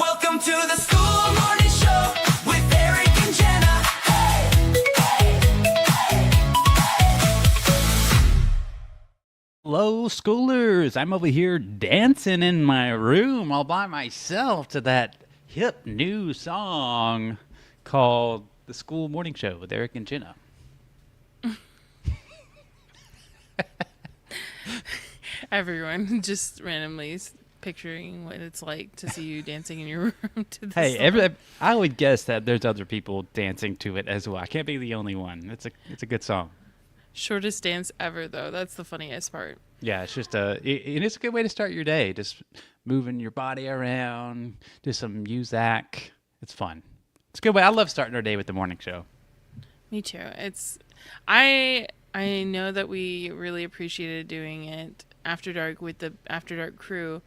Welcome to the Skool Morning Show with Eric and Jenna. Hello, schoolers. I'm over here dancing in my room all by myself to that hip new song called The Skool Morning Show with Eric and Jenna. Everyone just randomly picturing what it's like to see you dancing in your room to this Hey, song. I would guess that there's other people dancing to it as well. I can't be the only one. It's a good song. Shortest dance ever, though. That's the funniest part. Yeah, it's just and it's a good way to start your day. Just moving your body around, do some music. It's fun. It's a good way. I love starting our day with the morning show. Me too. I know that we really appreciated doing it after dark with the After Dark crew,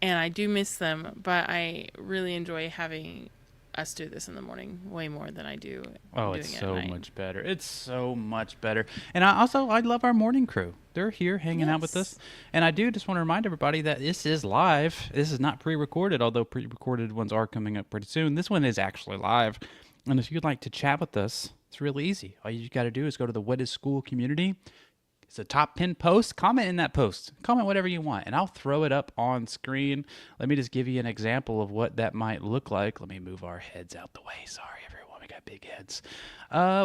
and I do miss them, but I really enjoy having us do this in the morning way more than I do Oh, doing it's it so at night. much better. It's so much better. And I love our morning crew. They're here hanging out with us. Yes. And I do just want to remind everybody that this is live. This is not pre-recorded, although pre-recorded ones are coming up pretty soon. This one is actually live. And if you'd like to chat with us, it's really easy. All you got to do is go to the What is School community. It's a top pinned post. Comment in that post. Comment whatever you want, and I'll throw it up on screen. Let me just give you an example of what that might look like. Let me move our heads out the way. Sorry, everyone. We got big heads.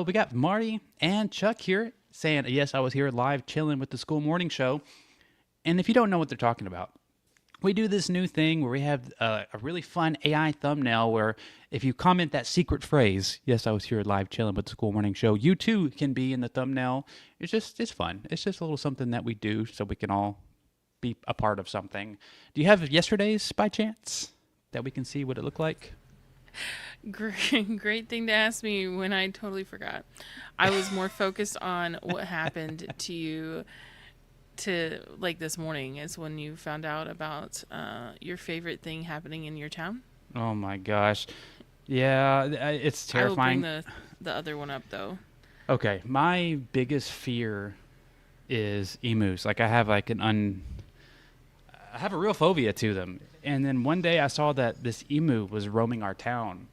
We got Marty and Chuck here saying, yes, I was here live chilling with the Skool Morning Show. And if you don't know what they're talking about, we do this new thing where we have a really fun AI thumbnail where if you comment that secret phrase, yes, I was here live chilling with the Skool Morning Show, you too can be in the thumbnail. It's fun. It's just a little something that we do so we can all be a part of something. Do you have yesterday's by chance that we can see what it looked like? Great thing to ask me when I totally forgot. I was more focused on what happened to you like this morning is when you found out about your favorite thing happening in your town. Oh my gosh. Yeah, it's terrifying. I will bring the other one up though. Okay, my biggest fear is emus. Like I have I have a real phobia to them. And then one day I saw that this emu was roaming our town,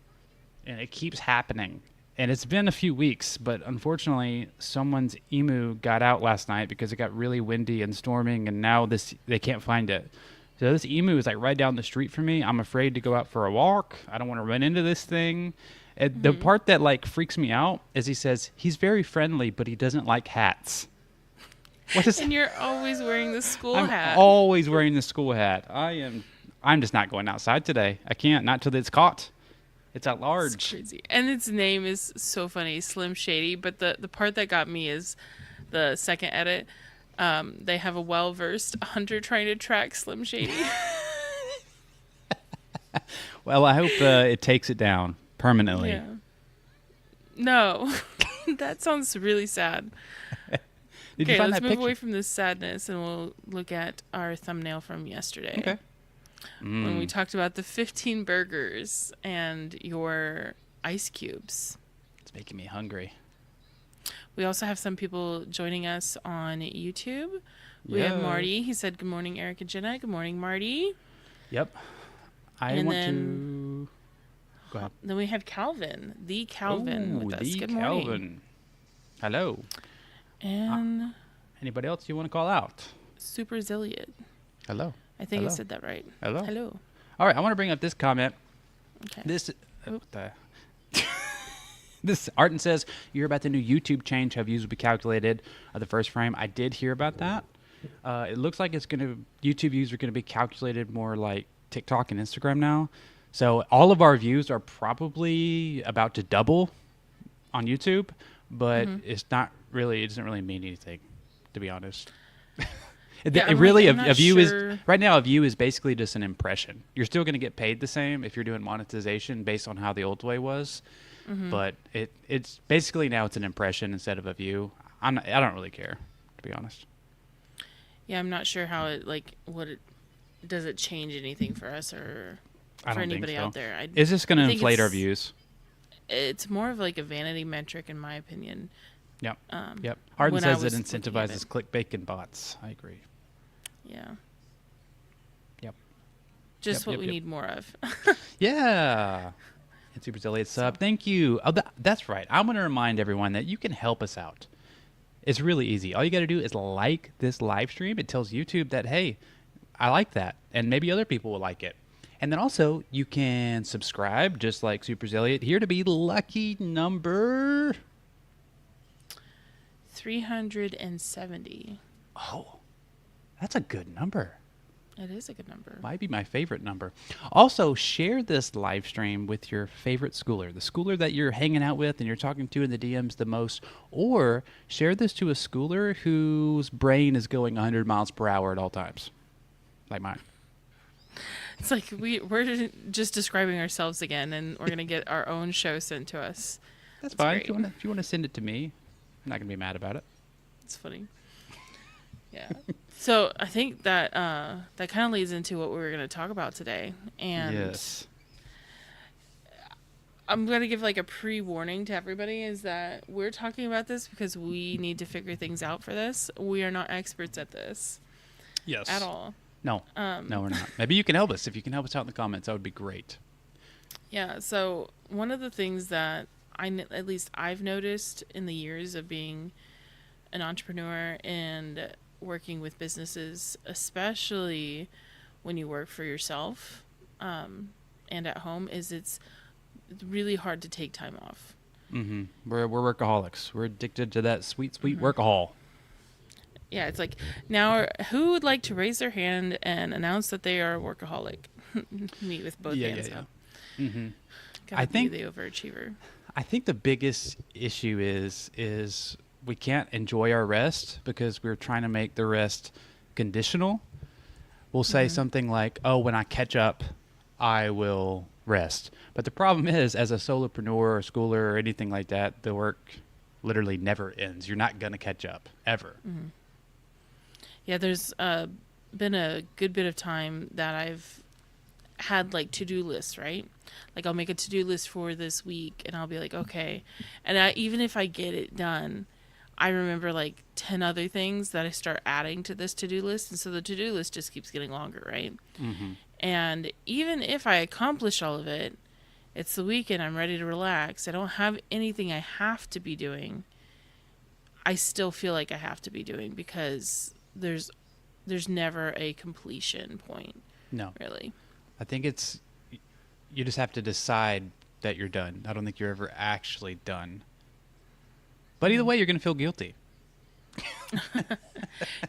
and it keeps happening. And it's been a few weeks, but unfortunately, someone's emu got out last night because it got really windy and storming, and now they can't find it. So this emu is like right down the street from me. I'm afraid to go out for a walk. I don't want to run into this thing. And the part that like freaks me out is he says he's very friendly, but he doesn't like hats. What is? And you're always wearing the school I'm hat. always wearing the school hat. I'm just not going outside today. I can't, not till it's caught. It's at large. It's crazy. And its name is so funny, Slim Shady. But the part that got me is the second edit. They have a well-versed hunter trying to track Slim Shady. Well, I hope it takes it down permanently. Yeah. No, that sounds really sad. Did you Okay, find let's that move picture? away from this sadness and we'll look at our thumbnail from yesterday. Okay. When we talked about the 15 burgers and your ice cubes. It's making me hungry. We also have some people joining us on YouTube. We have Yeah. Marty. He said, good morning, Eric and Jenna. Good morning, Marty. Yep. I And want then- to. Go ahead. Then we have Calvin, the Calvin with us. The Good morning. Calvin. Hello. And Anybody else you want to call out? Super Zilliot. Hello. I think I Hello. said that right. Hello. Hello. All right. I want to bring up this comment. Okay. This. This Arden says, you hear about the new YouTube change, how views will be calculated the first frame. I did hear about that. It looks like YouTube views are going to be calculated more like TikTok and Instagram now. So all of our views are probably about to double on YouTube, but it doesn't really mean anything, to be honest. Yeah, It really, I'm not a view sure. is, right now a view is basically just an impression. You're still going to get paid the same if you're doing monetization based on how the old way was. But it's basically now it's an impression instead of a view. I don't really care, to be honest. Yeah, I'm not sure how it does it change anything for us or I for don't think anybody so. out there. It's just going to I think inflate our it's- views. It's more of like a vanity metric, in my opinion. Yep. Um, Yep. Arden when I says it was looking at incentivizes clickbait and bots. I agree. Yeah. Yep. Just Yep, what yep, we yep. need more of. Yeah. And Super Silly sub. Thank you. Oh, that's right. I'm going to remind everyone that you can help us out. It's really easy. All you got to do is like this live stream. It tells YouTube that, hey, I like that. And maybe other people will like it. And then also, you can subscribe, just like Super Zilliot, here to be lucky number. 370. Oh, that's a good number. It is a good number. Might be my favorite number. Also, share this live stream with your favorite schooler, the schooler that you're hanging out with and you're talking to in the DMs the most, or share this to a schooler whose brain is going 100 miles per hour at all times, like mine. It's like we're just describing ourselves again, and we're gonna get our own show sent to us. That's That's fine. great. If you want to send it to me, I'm not gonna be mad about it. It's funny. Yeah. So I think that that kind of leads into what we were gonna talk about today, and Yes. I'm gonna give like a pre-warning to everybody is that we're talking about this because we need to figure things out for this. We are not experts at this Yes. at all. No. No, we're not. Maybe you can help us. If you can help us out in the comments, that would be great. Yeah. So one of the things that at least I've noticed in the years of being an entrepreneur and working with businesses, especially when you work for yourself and at home, is it's really hard to take time off. Mm-hmm. We're workaholics. We're addicted to that sweet, sweet workahol. Yeah, it's like now who would like to raise their hand and announce that they are a workaholic? Me with both hands up. Mm-hmm. Gotta I be think- the overachiever. I think the biggest issue is we can't enjoy our rest because we're trying to make the rest conditional. We'll say something like, "Oh, when I catch up, I will rest." But the problem is, as a solopreneur or schooler or anything like that, the work literally never ends. You're not gonna catch up ever. Yeah, there's been a good bit of time that I've had like to-do lists, right? Like I'll make a to-do list for this week and I'll be like, okay. And even if I get it done, I remember like 10 other things that I start adding to this to-do list. And so the to-do list just keeps getting longer, right? Mm-hmm. And even if I accomplish all of it, it's the weekend, I'm ready to relax. I don't have anything I have to be doing. I still feel like I have to be doing because there's never a completion point, No, really. I think you just have to decide that you're done. I don't think you're ever actually done. But either way, you're gonna feel guilty.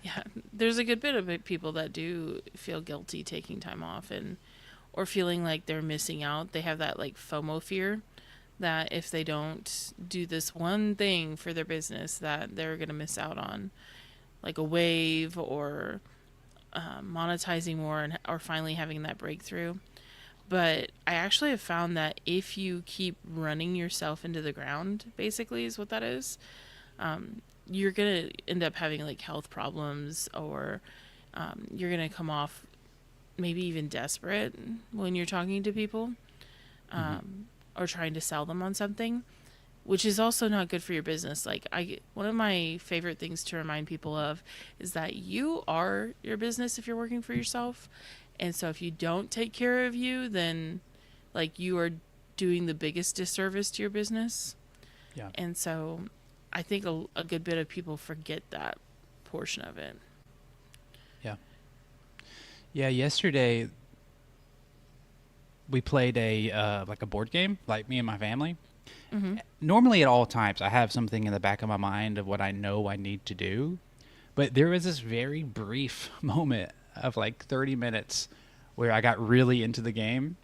Yeah, there's a good bit of people that do feel guilty taking time off or feeling like they're missing out. They have that like FOMO fear that if they don't do this one thing for their business that they're going to miss out on like a wave or monetizing more or finally having that breakthrough. But I actually have found that if you keep running yourself into the ground, basically is what that is, you're going to end up having like health problems or you're going to come off maybe even desperate when you're talking to people or trying to sell them on something, which is also not good for your business. Like one of my favorite things to remind people of is that you are your business if you're working for yourself. And so if you don't take care of you, then like you are doing the biggest disservice to your business. Yeah. And so I think a good bit of people forget that portion of it. Yeah. Yeah. Yesterday, we played a board game, like me and my family. Mm-hmm. Normally, at all times, I have something in the back of my mind of what I know I need to do. But there was this very brief moment of like 30 minutes where I got really into the game,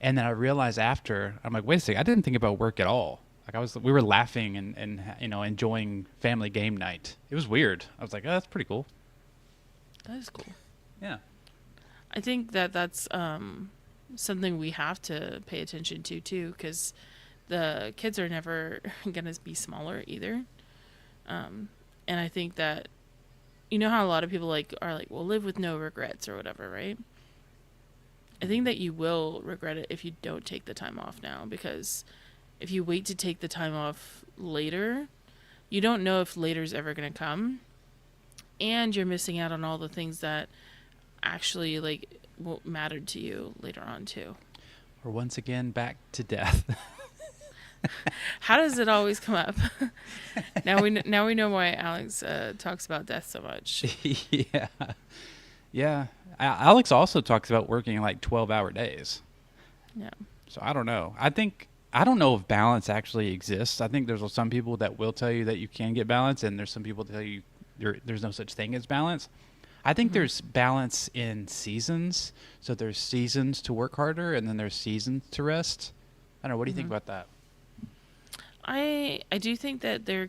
and then I realized after, I'm like, wait a second, I didn't think about work at all. Like we were laughing and enjoying family game night. It was weird. I was like, oh, that's pretty cool. That is cool. Yeah. I think that's something we have to pay attention to too, because the kids are never gonna be smaller either. And I think that how a lot of people are like, well, live with no regrets or whatever, right? I think that you will regret it if you don't take the time off now, because if you wait to take the time off later, you don't know if later's ever going to come, and you're missing out on all the things that actually like mattered to you later on too. We're once again back to death. How does it always come up? Now we know why Alex talks about death so much. Yeah. Yeah. Alex also talks about working like 12-hour days. Yeah. So I don't know. I don't know if balance actually exists. I think there's some people that will tell you that you can get balance, and there's some people that tell you there's no such thing as balance. I think there's balance in seasons. So there's seasons to work harder, and then there's seasons to rest. I don't know. What do you think about that? I do think that there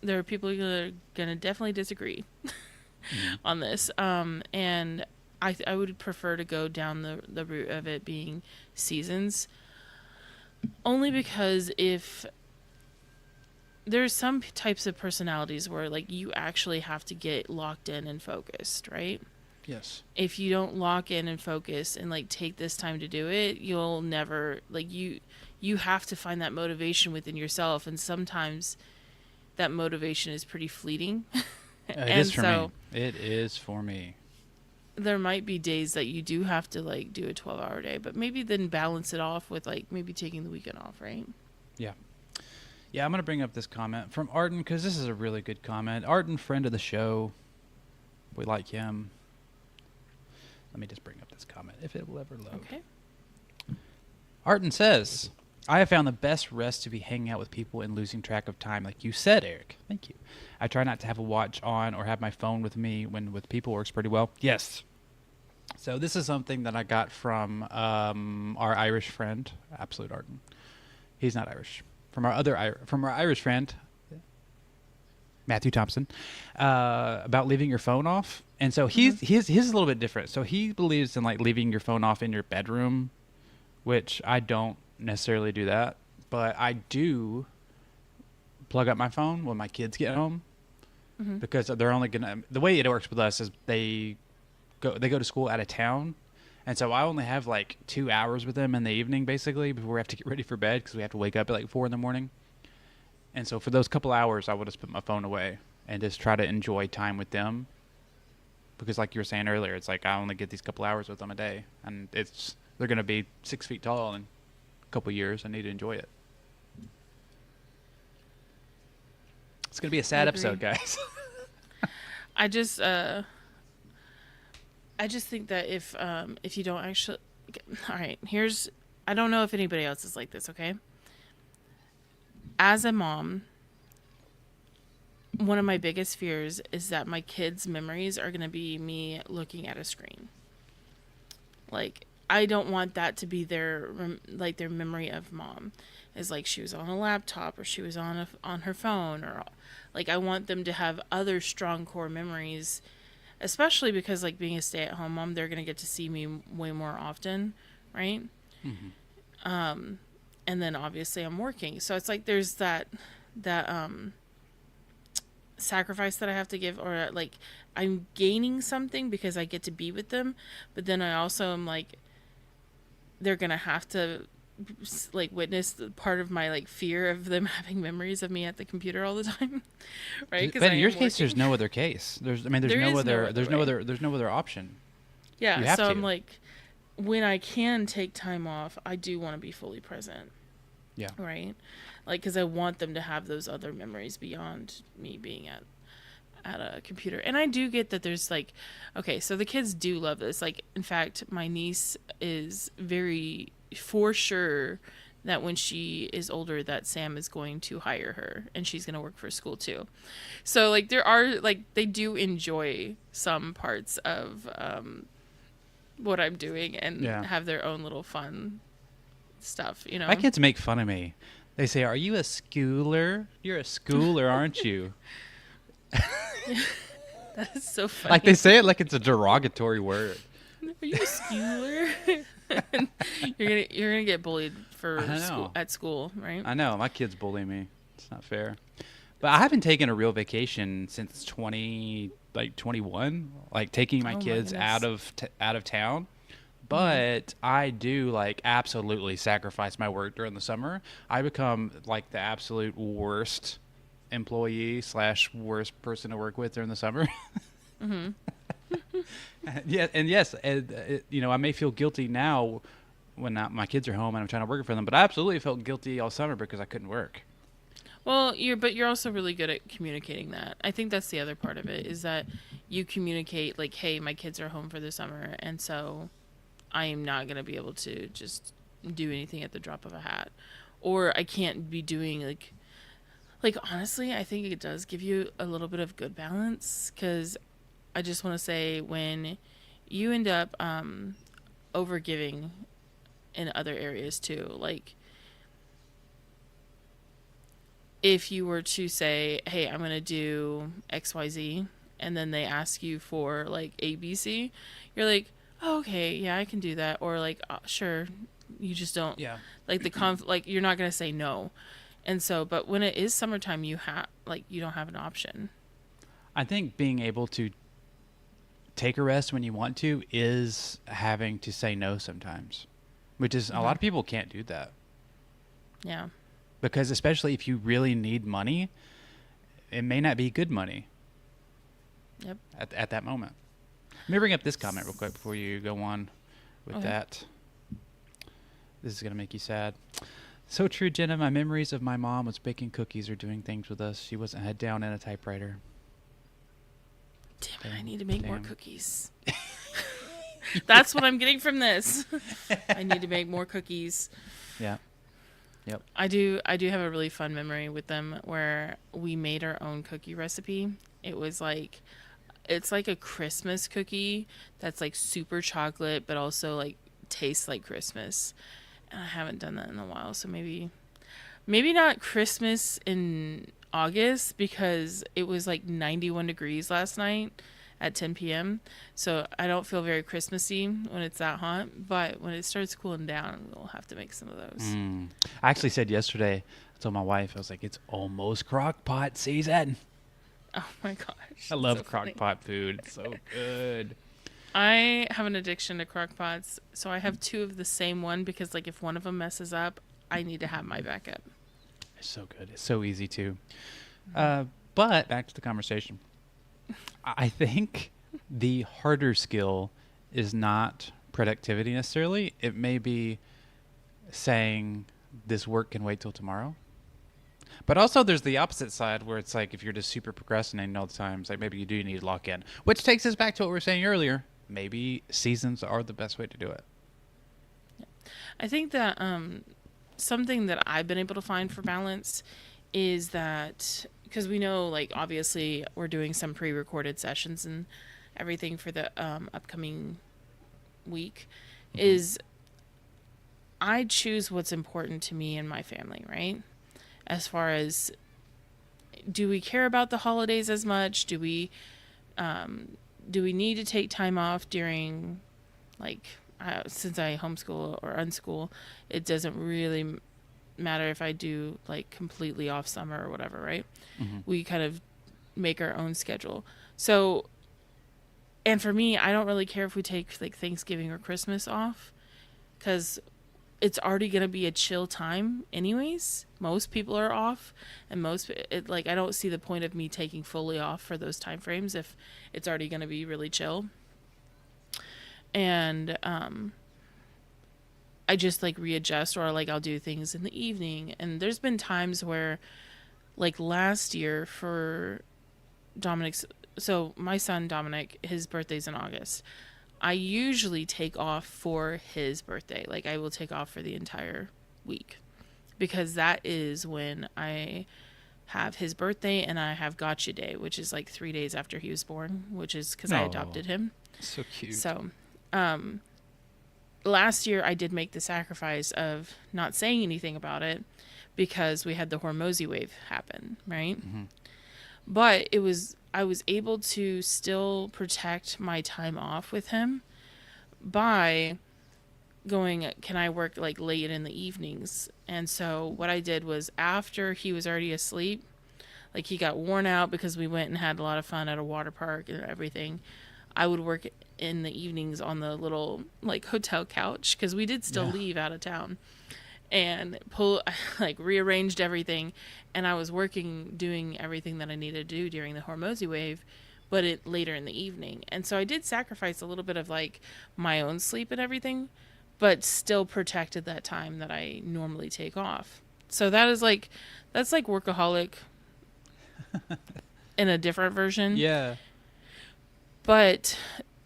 are people that are gonna definitely disagree on this. And I would prefer to go down the route of it being seasons, only because if there's some types of personalities where like you actually have to get locked in and focused, right? Yes. If you don't lock in and focus and like take this time to do it, you'll never like you have to find that motivation within yourself, and sometimes that motivation is pretty fleeting. It is for me. It is for me. There might be days that you do have to like do a 12-hour day, but maybe then balance it off with like maybe taking the weekend off, right? Yeah. Yeah, I'm going to bring up this comment from Arden because this is a really good comment. Arden, friend of the show. We like him. Let me just bring up this comment if it will ever load. Okay. Arden says, I have found the best rest to be hanging out with people and losing track of time, like you said, Eric. Thank you. I try not to have a watch on or have my phone with me when with people works pretty well. Yes. So this is something that I got from our Irish friend, Absolute Arden. He's not Irish. From our Irish friend, Matthew Thompson, about leaving your phone off. And so his is a little bit different. So he believes in like leaving your phone off in your bedroom, which I don't necessarily do that, but I do plug up my phone when my kids get home because they're only gonna. The way it works with us is they go to school out of town, and so I only have like 2 hours with them in the evening basically before we have to get ready for bed because we have to wake up at like 4 a.m. And so for those couple hours, I will just put my phone away and just try to enjoy time with them. Because like you were saying earlier, it's like I only get these couple hours with them a day, and they're going to be 6 feet tall in a couple years. I need to enjoy it. It's going to be a sad episode, guys. I just think that if you don't actually, all right, I don't know if anybody else is like this, okay? As a mom, one of my biggest fears is that my kids' memories are going to be me looking at a screen. Like, I don't want that to be their memory of mom. Is like she was on a laptop or she was on her phone, or like I want them to have other strong core memories, especially because like being a stay-at-home mom, they're going to get to see me way more often, right? Mm-hmm. And then obviously I'm working. So it's like there's that sacrifice that I have to give, or like I'm gaining something because I get to be with them, but then I also am like they're gonna have to like witness part of my like fear of them having memories of me at the computer all the time, right? But in your case, there's no other case. There's no other option. Yeah, so I'm like, when I can take time off, I do want to be fully present. Yeah. Right? Like, because I want them to have those other memories beyond me being at a computer. And I do get that there's like, okay, so the kids do love this. Like, in fact, my niece is very for sure that when she is older that Sam is going to hire her and she's going to work for Skool too. So like there are like, they do enjoy some parts of what I'm doing and have their own little fun stuff, you know. My kids make fun of me. They say, "Are you a schooler? You're a schooler, aren't you?" That is so funny. Like they say it like it's a derogatory word. Are you a schooler? you're gonna get bullied at school, right? I know, my kids bully me. It's not fair. But I haven't taken a real vacation since 21, like taking my kids out of town. But I do like absolutely sacrifice my work during the summer. I become like the absolute worst employee / worst person to work with during the summer. Yeah, and yes, I may feel guilty now when my kids are home and I'm trying to work for them, but I absolutely felt guilty all summer because I couldn't work. Well, you're also really good at communicating that. I think that's the other part of it is that you communicate like, hey, my kids are home for the summer, and so I am not going to be able to just do anything at the drop of a hat, or I can't be doing like honestly, I think it does give you a little bit of good balance because I just want to say when you end up overgiving in other areas too, like if you were to say, hey, I'm going to do XYZ, and then they ask you for like ABC, you're like, oh, okay, yeah, I can do that. Or like, sure. You just don't Yeah. like like you're not going to say no. And so, but when it is summertime, you don't have an option. I think being able to take a rest when you want to is having to say no sometimes, which is a lot of people can't do that. Yeah. Because especially if you really need money, it may not be good money. Yep. At that moment. Let me bring up this comment real quick before you go on with that. This is going to make you sad. So true, Jenna. My memories of my mom was baking cookies or doing things with us. She wasn't head down in a typewriter. Damn it, I need to make more cookies. That's what I'm getting from this. I need to make more cookies. Yeah. Yep. I do have a really fun memory with them where we made our own cookie recipe. It was like it's like a Christmas cookie that's like super chocolate but also like tastes like Christmas. And I haven't done that in a while, so maybe not Christmas in August because it was like 91 degrees last night at 10 p.m. So I don't feel very Christmassy when it's that hot, but when it starts cooling down, we'll have to make some of those. I actually said yesterday, I told my wife, I was like, it's almost crock pot season. Oh my gosh. I love so crock funny. pot food. It's so good. I have an addiction to crock pots, so I have two of the same one because like if one of them messes up, I need to have my backup. It's so good. It's so easy too. But back to the conversation. I think the harder skill is not productivity necessarily. It may be saying this work can wait till tomorrow. But also there's the opposite side where it's like if you're just super procrastinating all the time, it's like maybe you do need to lock in. Which takes us back to what we were saying earlier. Maybe seasons are the best way to do it. I think that something that I've been able to find for balance is that because we know like obviously we're doing some pre-recorded sessions and everything for the upcoming week is I choose what's important to me and my family, right? As far as do we care about the holidays as much? Do we need to take time off during like since I homeschool or unschool, it doesn't really matter if I do like completely off summer or whatever, right? We kind of make our own schedule. So, and for me, I don't really care if we take like Thanksgiving or Christmas off because it's already going to be a chill time anyways. Most people are off and I don't see the point of me taking fully off for those time frames if it's already going to be really chill. And I just like readjust or like I'll do things in the evening. And there's been times where like last year for Dominic's, so my son Dominic, his birthday's in August. I usually take off for his birthday. Like I will take off for the entire week because that is when I have his birthday and I have Gotcha Day, which is like 3 days after he was born, which is because I adopted him. So cute. So, last year I did make the sacrifice of not saying anything about it because we had the Hormozy wave happen, right? But I was able to still protect my time off with him by going, can I work like late in the evenings? And so what I did was after he was already asleep, like he got worn out because we went and had a lot of fun at a water park and everything. I would work in the evenings on the little like hotel couch because we did still leave out of town and rearranged everything. And I was doing everything that I needed to do during the Hormozy wave. but it later in the evening. And so I did sacrifice a little bit of like my own sleep and everything, but still protected that time that I normally take off. So that's like workaholic in a different version. Yeah. But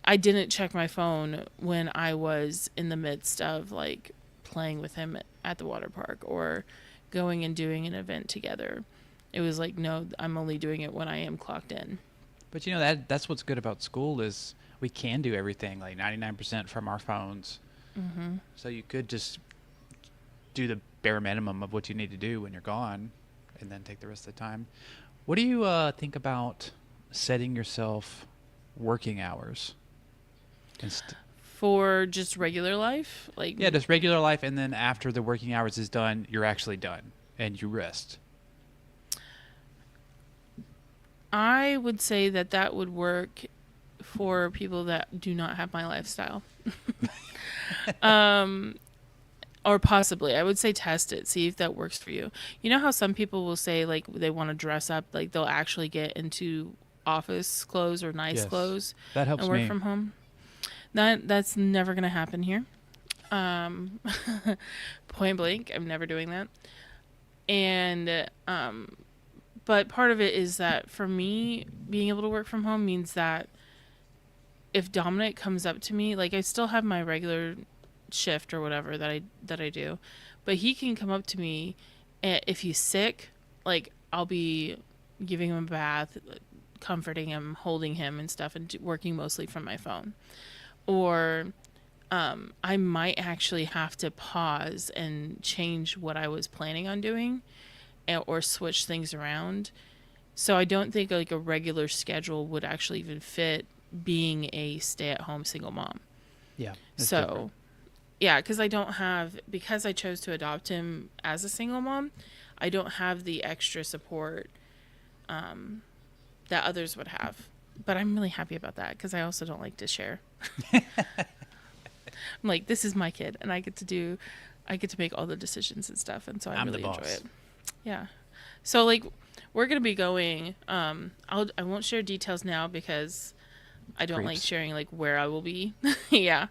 I didn't check my phone when I was in the midst of like playing with him at the water park or going and doing an event together. It was like, no, I'm only doing it when I am clocked in. But you know that's what's good about Skool is we can do everything like 99% from our phones. Mm-hmm. So you could just do the bare minimum of what you need to do when you're gone, and then take the rest of the time. What do you think about setting yourself working hours? For just regular life, like Yeah, just regular life, and then after the working hours is done, you're actually done and you rest. I would say that would work for people that do not have my lifestyle. Or possibly, I would say test it, see if that works for you. You know how some people will say like they want to dress up, like they'll actually get into office clothes or nice Yes. clothes That helps and work me. from home. That's never gonna happen here. Um, Point blank, I'm never doing that. And but part of it is that for me, being able to work from home means that if Dominic comes up to me, like I still have my regular shift or whatever that I do, but he can come up to me, and if he's sick, like I'll be giving him a bath, comforting him, holding him and stuff, and working mostly from my phone. Or I might actually have to pause and change what I was planning on doing, or switch things around. So I don't think like a regular schedule would actually even fit being a stay-at-home single mom. Yeah. It's So different. yeah, because I chose to adopt him as a single mom, I don't have the extra support that others would have. But I'm really happy about that because I also don't like to share. I'm like, this is my kid, and I get to make all the decisions and stuff, and so I I'm really the enjoy boss. it. Yeah. So like, we're gonna be going. I won't share details now because I don't like Creeps. sharing like where I will be. Yeah.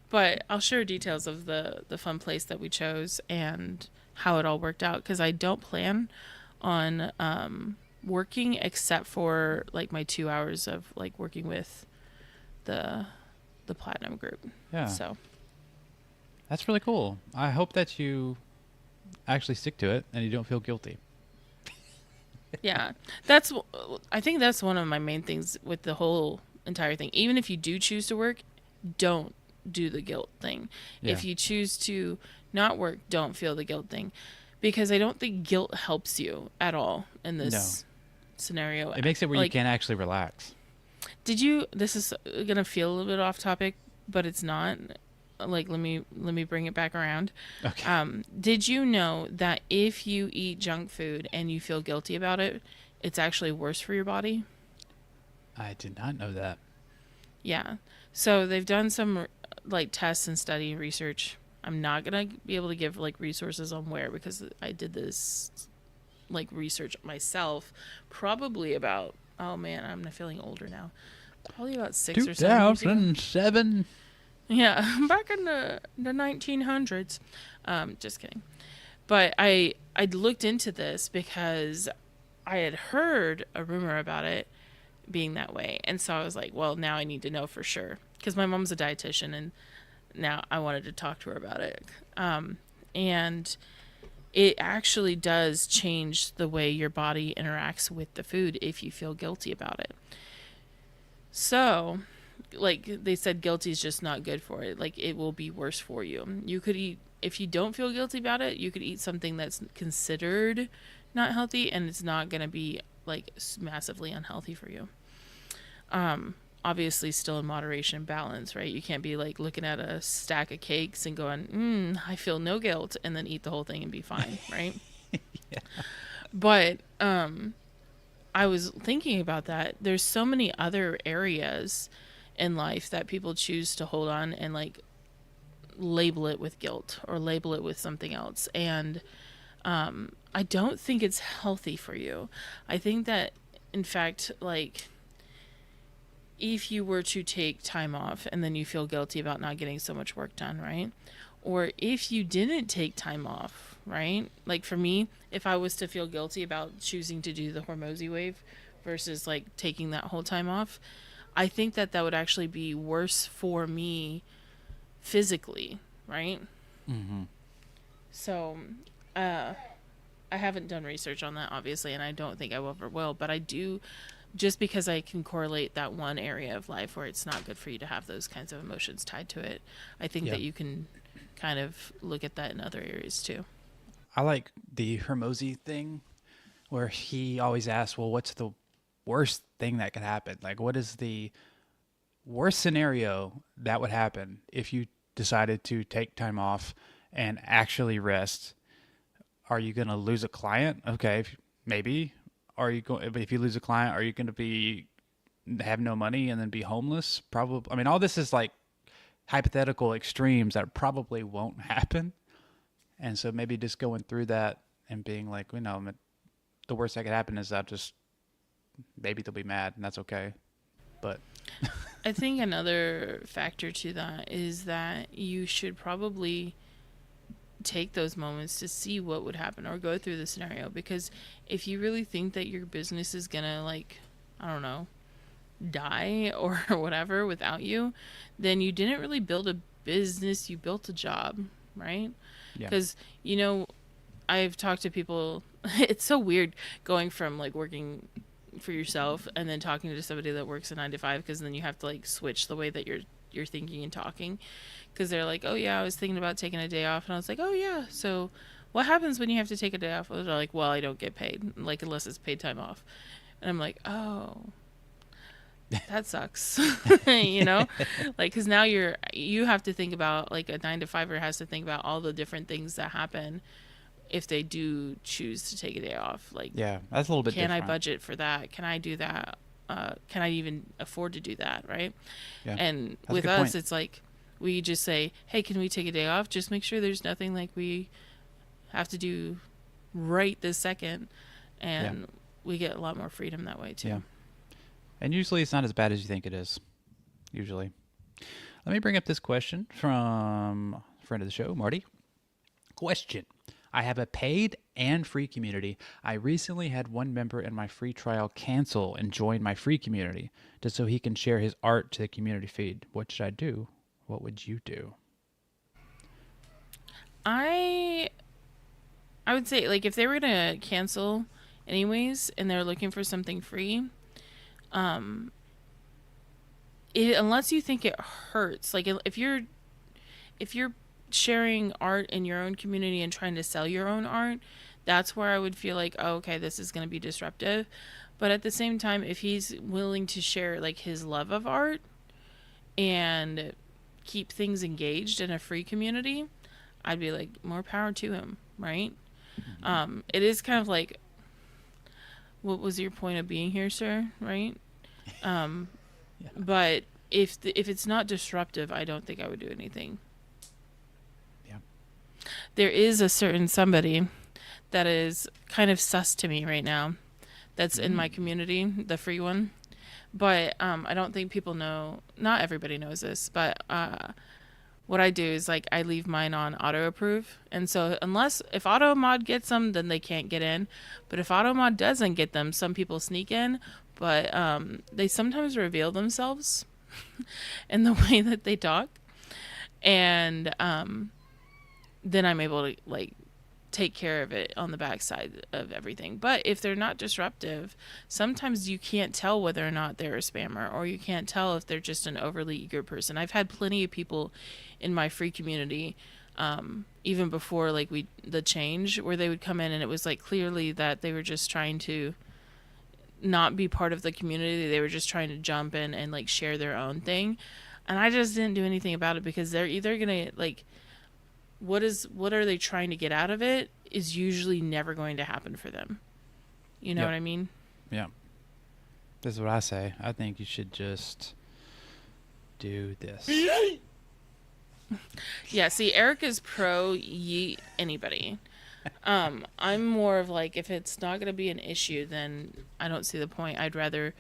But I'll share details of the fun place that we chose and how it all worked out because I don't plan on working except for like my 2 hours of like working with the platinum group. Yeah. So That's really cool. I hope that you actually stick to it and you don't feel guilty. yeah, I think that's one of my main things with the whole entire thing. Even if you do choose to work, don't do the guilt thing. Yeah. If you choose to not work, don't feel the guilt thing, because I don't think guilt helps you at all in this scenario. It makes it where you Like, can't actually relax. this is gonna feel a little bit off topic, but it's not. Like, let me bring it back around. Okay. Did you know that if you eat junk food and you feel guilty about it, it's actually worse for your body? I did not know that. Yeah. So they've done some like tests and study research. I'm not gonna be able to give like resources on where, because I did this like research myself probably about, oh man, I'm feeling older now. Probably about 6 or 7 years ago. 2007. Yeah, back in the 1900s. Just kidding. But I looked into this because I had heard a rumor about it being that way. And so I was like, well, now I need to know for sure. Because my mom's a dietitian, and now I wanted to talk to her about it. And it actually does change the way your body interacts with the food if you feel guilty about it. So, like they said, guilty is just not good for it. Like, it will be worse for you. You could eat, if you don't feel guilty about it, you could eat something that's considered not healthy, and it's not going to be like massively unhealthy for you. Obviously still in moderation, balance, right? You can't be like looking at a stack of cakes and going, I feel no guilt, and then eat the whole thing and be fine, right? Yeah. But I was thinking about that. There's so many other areas in life that people choose to hold on and like label it with guilt or label it with something else. And I don't think it's healthy for you. I think that, in fact, like, if you were to take time off and then you feel guilty about not getting so much work done, right? Or if you didn't take time off, right? Like for me, if I was to feel guilty about choosing to do the Hormozy wave versus like taking that whole time off, I think that that would actually be worse for me physically, right? Mm-hmm. So, I haven't done research on that, obviously, and I don't think I ever will, but I do, just because I can correlate that one area of life where it's not good for you to have those kinds of emotions tied to it. I think Yeah. that you can kind of look at that in other areas too. I like the Hermosi thing where he always asks, well, what's the worst thing that could happen? Like, what is the worst scenario that would happen if you decided to take time off and actually rest? Are you going to lose a client? Okay, maybe. Are you going? But if you lose a client, are you going to be have no money and then be homeless? Probably. I mean, all this is like hypothetical extremes that probably won't happen. And so maybe just going through that and being like, the worst that could happen is that just maybe they'll be mad and that's okay. But I think another factor to that is that you should probably take those moments to see what would happen or go through the scenario, because if you really think that your business is gonna, like, I don't know, die or whatever without you, then you didn't really build a business, you built a job, right? yeah, Because, you know, I've talked to people, it's so weird going from like working for yourself and then talking to somebody that works a 9 to 5, because then you have to like switch the way that you're thinking and talking, because they're like, oh yeah, I was thinking about taking a day off, and I was like, oh yeah, so what happens when you have to take a day off? They're like, well, I don't get paid, like, unless it's paid time off. And I'm like, oh, that sucks. You know, like, because now you have to think about, like, a 9 to 5er has to think about all the different things that happen if they do choose to take a day off. Like, yeah, that's a little bit can I different. budget for that? Can I do that? Can I even afford to do that? Right. Yeah, And that's a with good us, point. it's like, we just say, hey, can we take a day off? Just make sure there's nothing like we have to do right this second. Yeah, And we get a lot more freedom that way too. yeah, and usually it's not as bad as you think it is. Usually, let me bring up this question from a friend of the show, Marty. Question. I have a paid and free community. I recently had one member in my free trial cancel and join my free community just so he can share his art to the community feed. What should I do? What would you do? I I would say, like, if they were gonna cancel anyways and they're looking for something free, um, unless you think it hurts, like, if you're sharing art in your own community and trying to sell your own art, that's where I would feel like, oh, okay, this is going to be disruptive. But at the same time, if he's willing to share, like, his love of art and keep things engaged in a free community, I'd be like, more power to him, right? It is kind of like, what was your point of being here, sir? Right? Um, Yeah. but if it's not disruptive, I don't think I would do anything. Yeah. There is a certain somebody that is kind of sus to me right now, that's in my community, the free one. But I don't think people know. Not everybody knows this, but what I do is, like, I leave mine on auto approve, and so unless if auto mod gets them, then they can't get in. But if auto mod doesn't get them, some people sneak in. But they sometimes reveal themselves in the way that they talk, and then I'm able to, like, take care of it on the backside of everything. But if they're not disruptive, sometimes you can't tell whether or not they're a spammer, or you can't tell if they're just an overly eager person. I've had plenty of people in my free community, even before, like, the change, where they would come in and it was like clearly that they were just trying to not be part of the community. They were just trying to jump in and, like, share their own thing. And I just didn't do anything about it, because they're either gonna, like, what are they trying to get out of it is usually never going to happen for them. You know Yep. what I mean? Yeah. This is what I say. I think you should just do this. Yeah, see, Eric is pro yeet anybody. I'm more of like, if it's not going to be an issue, then I don't see the point. I'd rather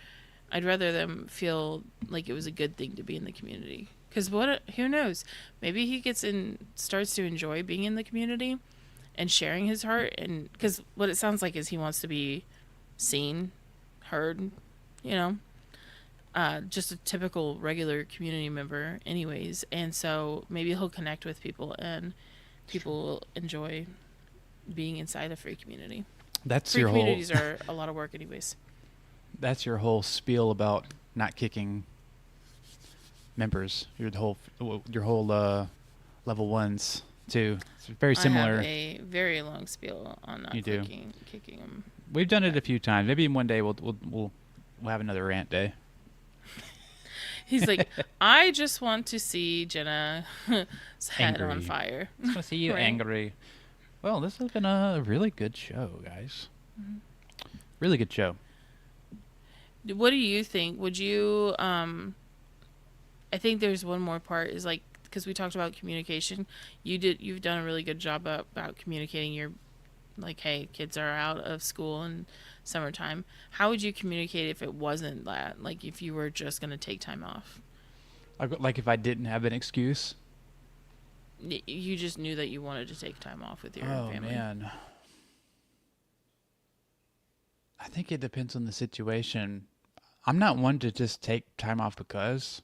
I'd rather them feel like it was a good thing to be in the community. Because who knows? Maybe he starts to enjoy being in the community and sharing his heart. And because what it sounds like is he wants to be seen, heard, you know, just a typical regular community member, anyways. And so maybe he'll connect with people, and people will enjoy being inside a free community. That's Free your whole. communities are a lot of work, anyways. That's your whole spiel about not kicking members. Your whole level ones too. It's very similar. I have a very long spiel on not kicking them. We've done it a few times. Maybe one day we'll have another rant day. He's like, I just want to see Jenna's head on Angry. fire. I just want to see you Right. angry. Well, this has been a really good show, guys. Really good show. What do you think? Would you? I think there's one more part. Is like, because we talked about communication. You've done a really good job about communicating your, like, hey, kids are out of school in summertime. How would you communicate if it wasn't that? Like, if you were just gonna take time off, Like if I didn't have an excuse. you just knew that you wanted to take time off with your Oh family. man. I think it depends on the situation. I'm not one to just take time off because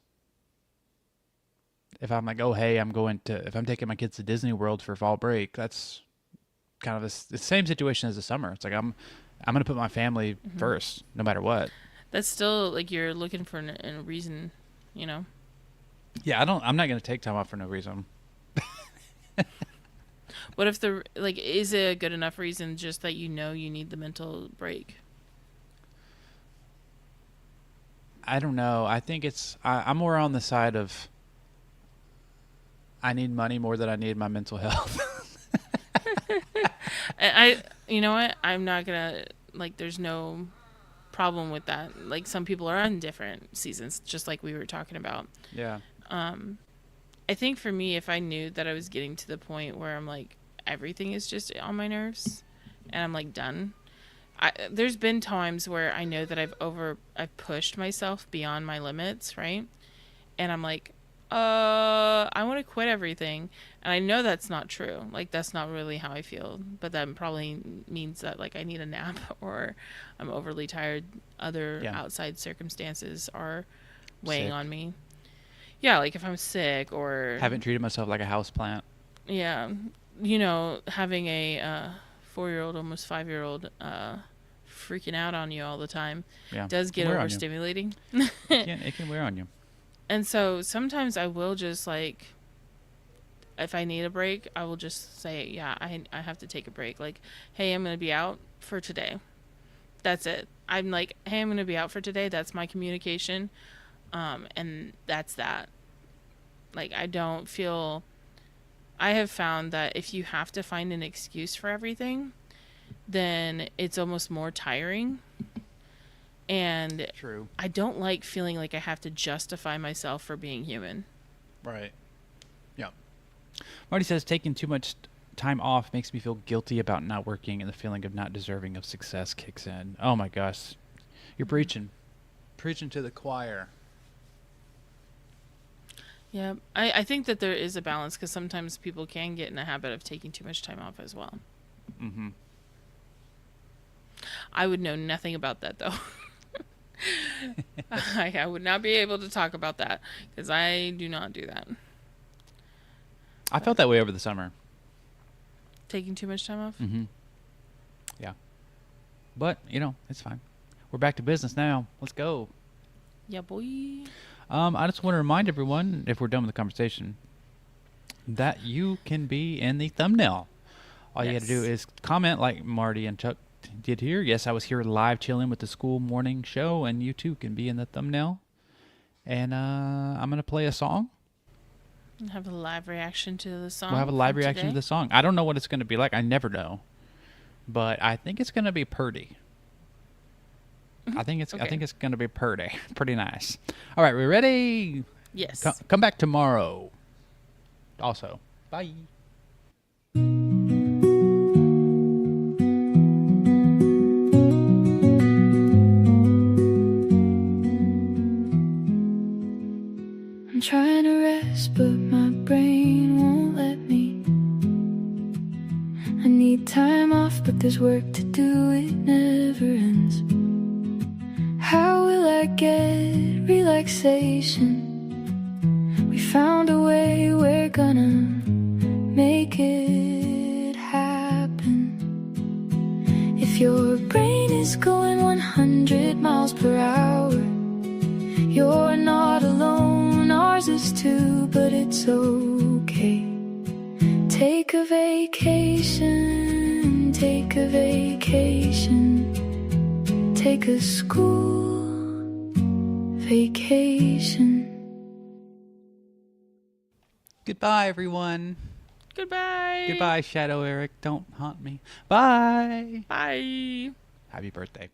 if I'm like, oh hey, if I'm taking my kids to Disney World for fall break, that's kind of the same situation as the summer. It's like I'm gonna put my family first, no matter what. That's still like you're looking for a reason, you know. Yeah, I'm not gonna take time off for no reason. What if is it a good enough reason just that you know you need the mental break? I don't know. I think I'm more on the side of I need money more than I need my mental health. You know what? I'm not gonna there's no problem with that. Like, some people are on different seasons, just like we were talking about. Yeah. I think for me, if I knew that I was getting to the point where I'm like, everything is just on my nerves and I'm like done. There's been times where I know that I've pushed myself beyond my limits, right? And I'm like, I want to quit everything. And I know that's not true. Like, that's not really how I feel. But that probably means that, like, I need a nap or I'm overly tired. Other outside circumstances are weighing Sick. on me. Yeah, like if I'm sick or... Haven't treated myself like a houseplant. Yeah. You know, having a 4-year-old, almost 5-year-old freaking out on you all the time does get overstimulating. It can wear on you. And so sometimes I will just, like, if I need a break, I will just say, yeah, I have to take a break. Like, hey, I'm going to be out for today. That's it. I'm like, hey, I'm going to be out for today. That's my communication. And that's that. Like, I have found that if you have to find an excuse for everything, then it's almost more tiring. And True. I don't like feeling like I have to justify myself for being human. Right. Yeah. Marty says taking too much time off makes me feel guilty about not working, and the feeling of not deserving of success kicks in. Oh my gosh. You're preaching to the choir. Yeah, I think that there is a balance, because sometimes people can get in a habit of taking too much time off as well. Mm-hmm. I would know nothing about that, though. I would not be able to talk about that, because I do not do that. I felt that way over the summer. Taking too much time off? Mm-hmm. Yeah. But, it's fine. We're back to business now. Let's go. Yeah, boy. I just want to remind everyone, if we're done with the conversation, that you can be in the thumbnail. All you got to do is comment like Marty and Chuck did here. Yes, I was here live chilling with the Skool morning show, and you too can be in the thumbnail. And I'm going to play a song. Have a live reaction to the song. We'll have a live reaction to the song. I don't know what it's going to be like. I never know. But I think it's going to be pretty. I think it's going to be pretty nice. All right, we ready? Yes. Come back tomorrow. Also, bye. time off, but there's work to do, it never ends. How will I get relaxation? We found a way, we're gonna make it happen. If your brain is going 100 miles per hour, you're not alone, ours is too, but it's okay. Take a vacation, take a vacation, take a school vacation. Goodbye, everyone. Goodbye. Goodbye, Shadow Eric. Don't haunt me. Bye. Bye. Happy birthday.